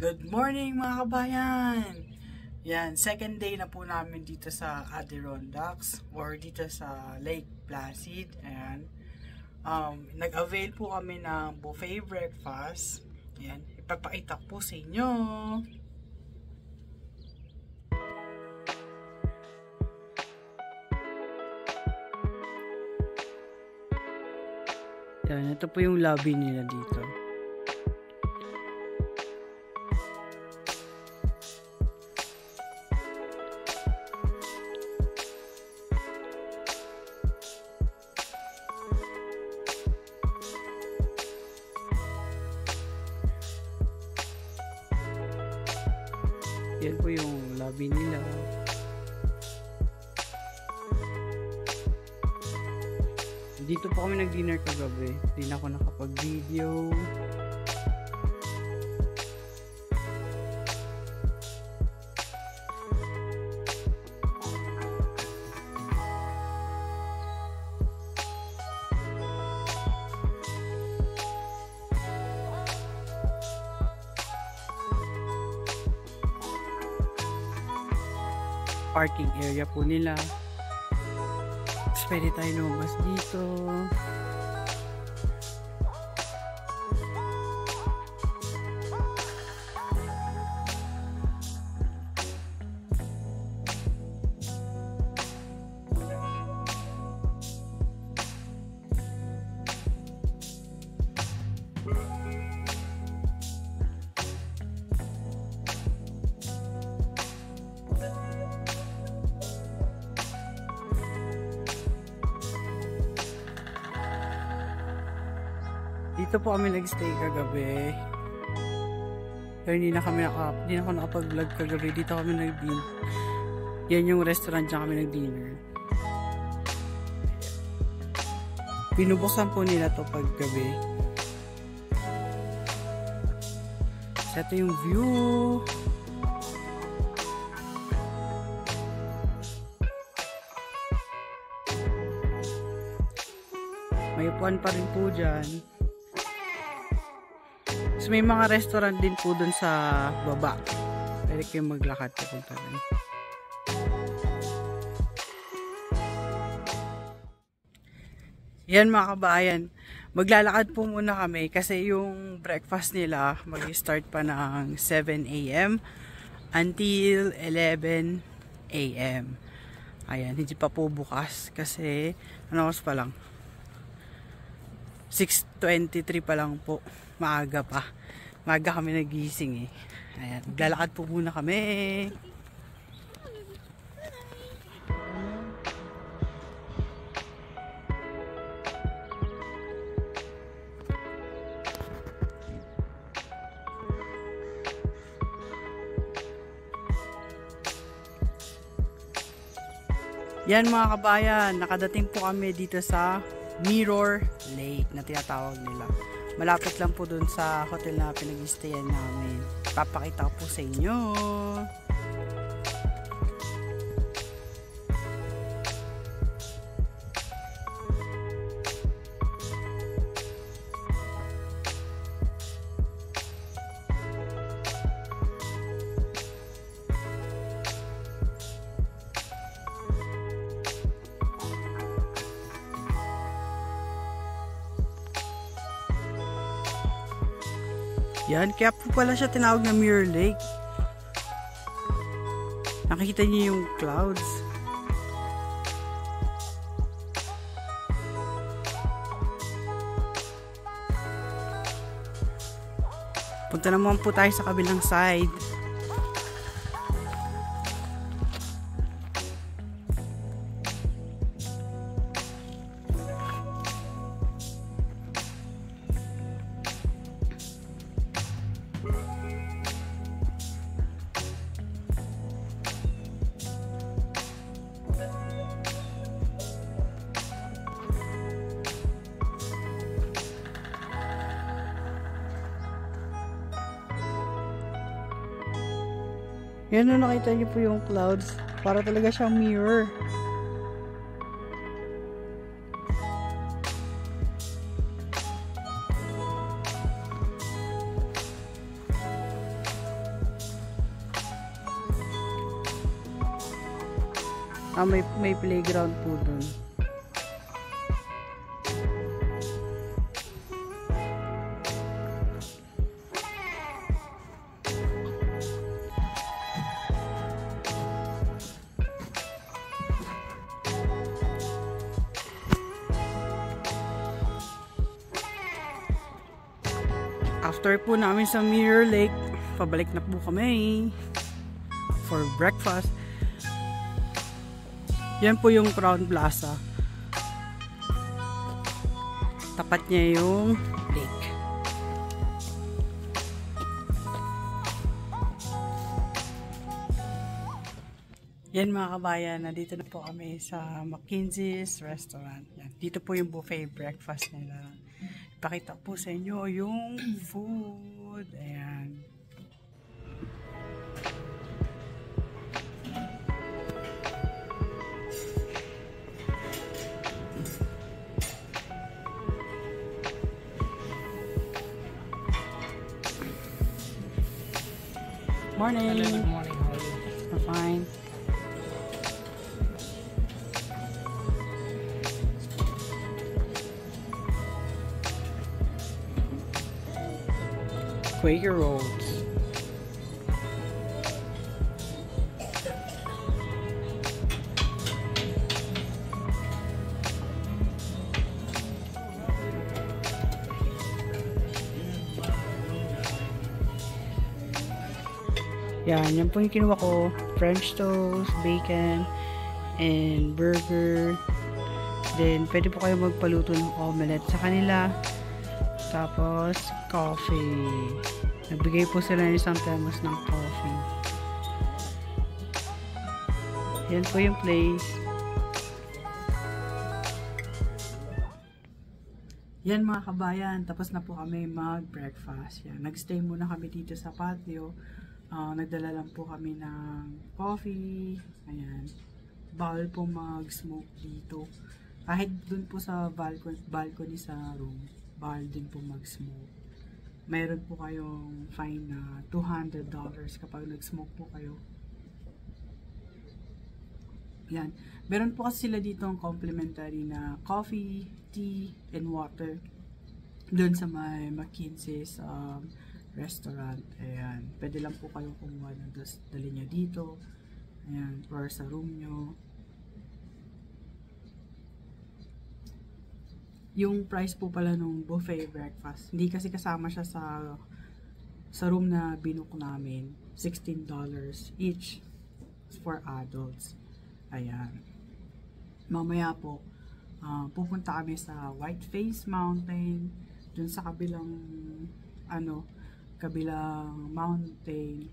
Good morning mga kabayan! Yan, second day na po namin dito sa Adirondacks or dito sa Lake Placid. Ayan. Nag-avail po kami ng buffet breakfast. Yan, ipapakita ko po sa inyo. Yan, ito po yung lobby nila dito. Yan po yung lobby nila. Dito po kami nag-dinner kagabi. Hindi na ako nakapag-video. Parking area po nila. Tapos pwede tayo lumabas dito. Dito po kami nag-stay kagabi. Pero hindi na ako nakapag-vlog kagabi. Dito kami nag-dinner. Yan yung restaurant dyan kami nag-dinner. Binubuksan po nila to pag gabi. So, ito yung view. May upuan pa rin po dyan. So, may mga restaurant din po dun sa baba. Pwede kayong maglakad papunta rin. Yan mga kabayan. Maglalakad po muna kami kasi yung breakfast nila mag-start pa ng 7 AM until 11 AM. Ayan, hindi pa po bukas kasi ano oras pa lang? 6:23 pa lang po. Maaga pa. Maaga kami nagising eh. Ayan, maglalakad po muna kami. Yan mga kabayan, nakadating po kami dito sa Mirror Lake na tinatawag nila. Malapit lang po dun sa hotel na pinag-stayan namin. Papakita ko po sa inyo. Yan, kaya po pala siya tinawag na Mirror Lake. Nakikita niyo yung clouds. Punta naman po tayo sa kabilang side. Yan o, nakita niyo po yung clouds. Para talaga siyang mirror. May playground po dun. After po namin sa Mirror Lake, pabalik na po kami for breakfast. Yan po yung Crown Plaza. Tapat niya yung lake. Yan mga kabayan, nandito na po kami sa Mackenzie's Restaurant. Yan. Dito po yung buffet breakfast nila. Ipakita po sa inyo yung food. Ayan. Morning. Hello, good morning. How are you? I'm fine. Quaker rolls. Yan po yung kinuha ko. French toast, bacon, and burger. Then, pwede po kayo magpaluto ng omelette sa kanila. Tapos, coffee. Nagbigay po sila ng isang thermos ng coffee. Yan po yung place. Yan mga kabayan, tapos na po kami mag-breakfast. Yan, nagstay muna kami dito sa patio. Nagdala lang po kami ng coffee. Ayan. Bawal po mag-smoke dito. Kahit dun po sa balcony sa room, bawal din po mag-smoke. Meron po kayong fine na $200 kapag nag-smoke po kayo. Yan. Meron po kasi sila dito ang complimentary na coffee, tea, and water. Doon sa may Mackenzie's restaurant. Ayan. Pwede lang po kayong kumuha ng dali nyo dito. Ayan. Or sa room nyo. Yung price po pala nung buffet breakfast, hindi kasi kasama siya sa room na binook namin. $16 each for adults. Ayan. Mamaya po, pupunta kami sa Whiteface Mountain. Dun sa kabilang mountain.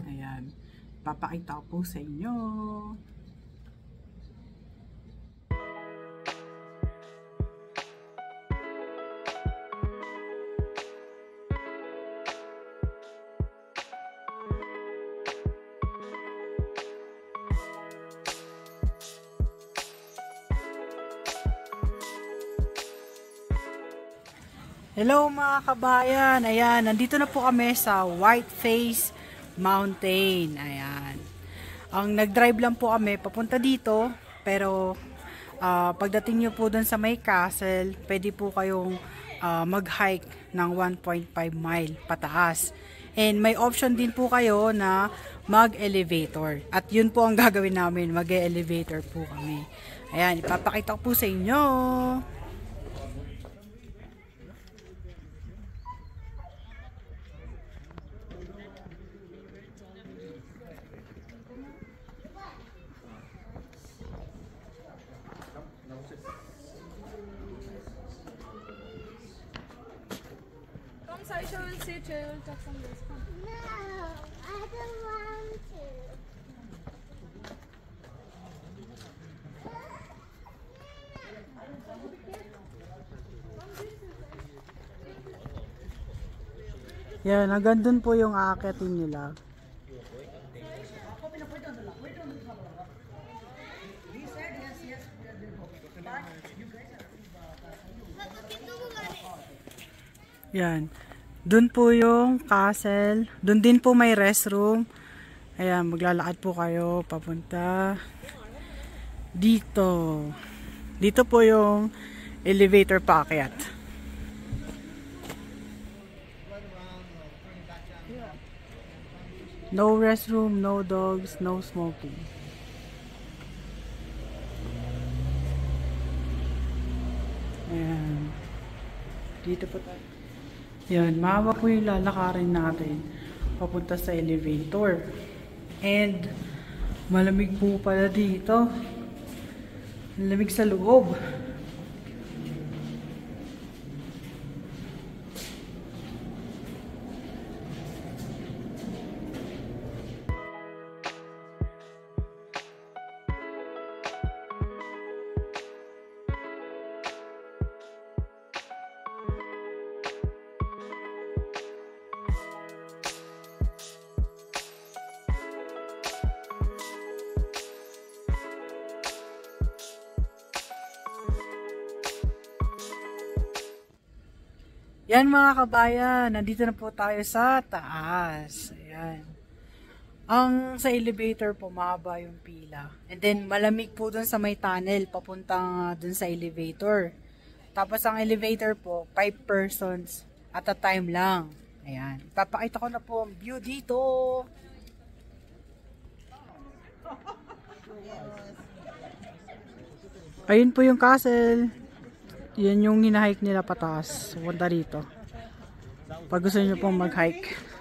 Ayan. Papakita ko po sa inyo. Hello mga kabayan, ayan, nandito na po kami sa Whiteface Mountain, ayan. Ang nag-drive lang po kami papunta dito, pero pagdating nyo po dun sa may castle, pwede po kayong mag-hike ng 1.5 mile pataas. And may option din po kayo na mag-elevator. At yun po ang gagawin namin, mag-elevator po kami. Ayan, ipapakita ko po sa inyo. So I will sit here, I will talk some this. No, I don't want to. Yan, hanggang dun po yung aakitin nila. Yan. Dun po yung castle. Dun din po may restroom. Ayan, maglalakad po kayo papunta. Dito. Dito po yung elevator paakyat. No restroom, no dogs, no smoking. Ayan. Dito po tayo. Ayan, mahaba po yung lalakarin natin papunta sa elevator. And malamig po pala dito. Malamig sa loob. Yan mga kabayan, nandito na po tayo sa taas. Ayan. Ang sa elevator po, mahaba yung pila. And then malamig po dun sa may tunnel, papuntang dun sa elevator. Tapos ang elevator po, 5 persons at a time lang. Ayan. Papakita ko na po ang view dito. Ayun po yung castle. Yan yung hinahike nila pataas. Punta dito. Pag gusto nyo pong mag-hike.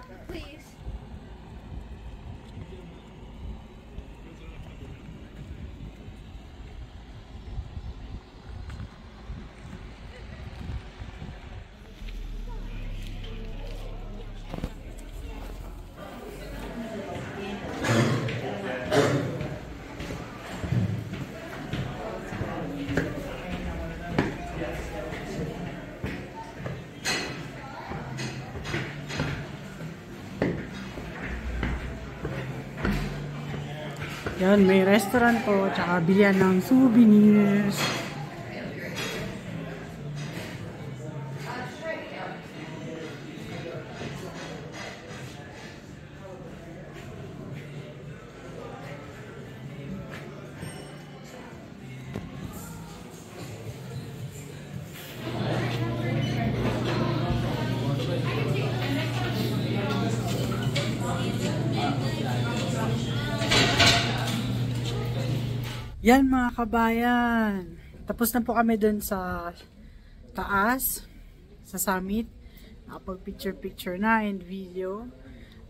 Yan, may restaurant po, tsaka bilihan ng souvenirs. Yan mga kabayan. Tapos na po kami dun sa taas, sa summit. Nakapag picture na and video.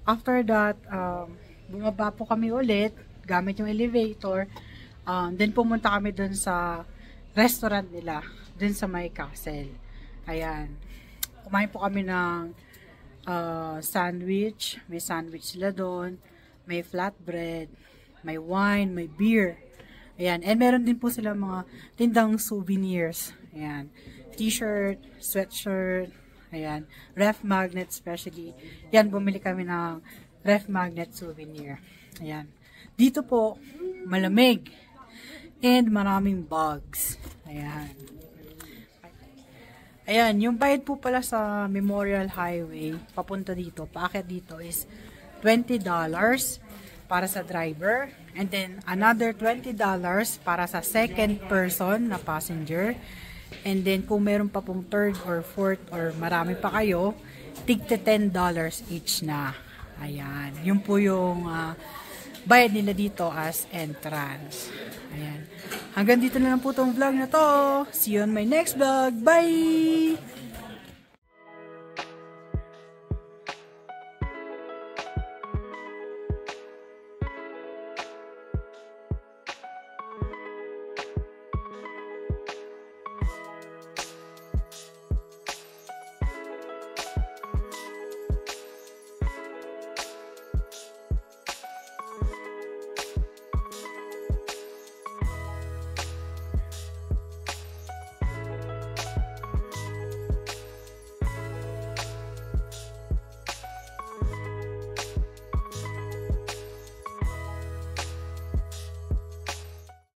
After that, bumaba po kami ulit gamit yung elevator. Then pumunta kami dun sa restaurant nila, dun sa may castle. Ayan. Kumain po kami ng sandwich. May sandwich sila dun. May flatbread. May wine. May beer. Ayan. And meron din po sila mga tindang souvenirs. Ayan. T-shirt, sweatshirt. Ayan. Ref magnet especially. Yan, bumili kami ng ref magnet souvenir. Ayan. Dito po, malamig. And maraming bugs. Ayan. Ayan. Yung bayad po pala sa Memorial Highway, papunta dito, paakyat dito is $20 para sa driver. And then, another $20 para sa second person na passenger. And then, kung meron pa pong third or fourth or marami pa kayo, tigte $10 each na. Ayan. Yun po yung bayad nila dito as entrance. Ayan. Hanggang dito na lang po itong vlog na to. See you on my next vlog. Bye!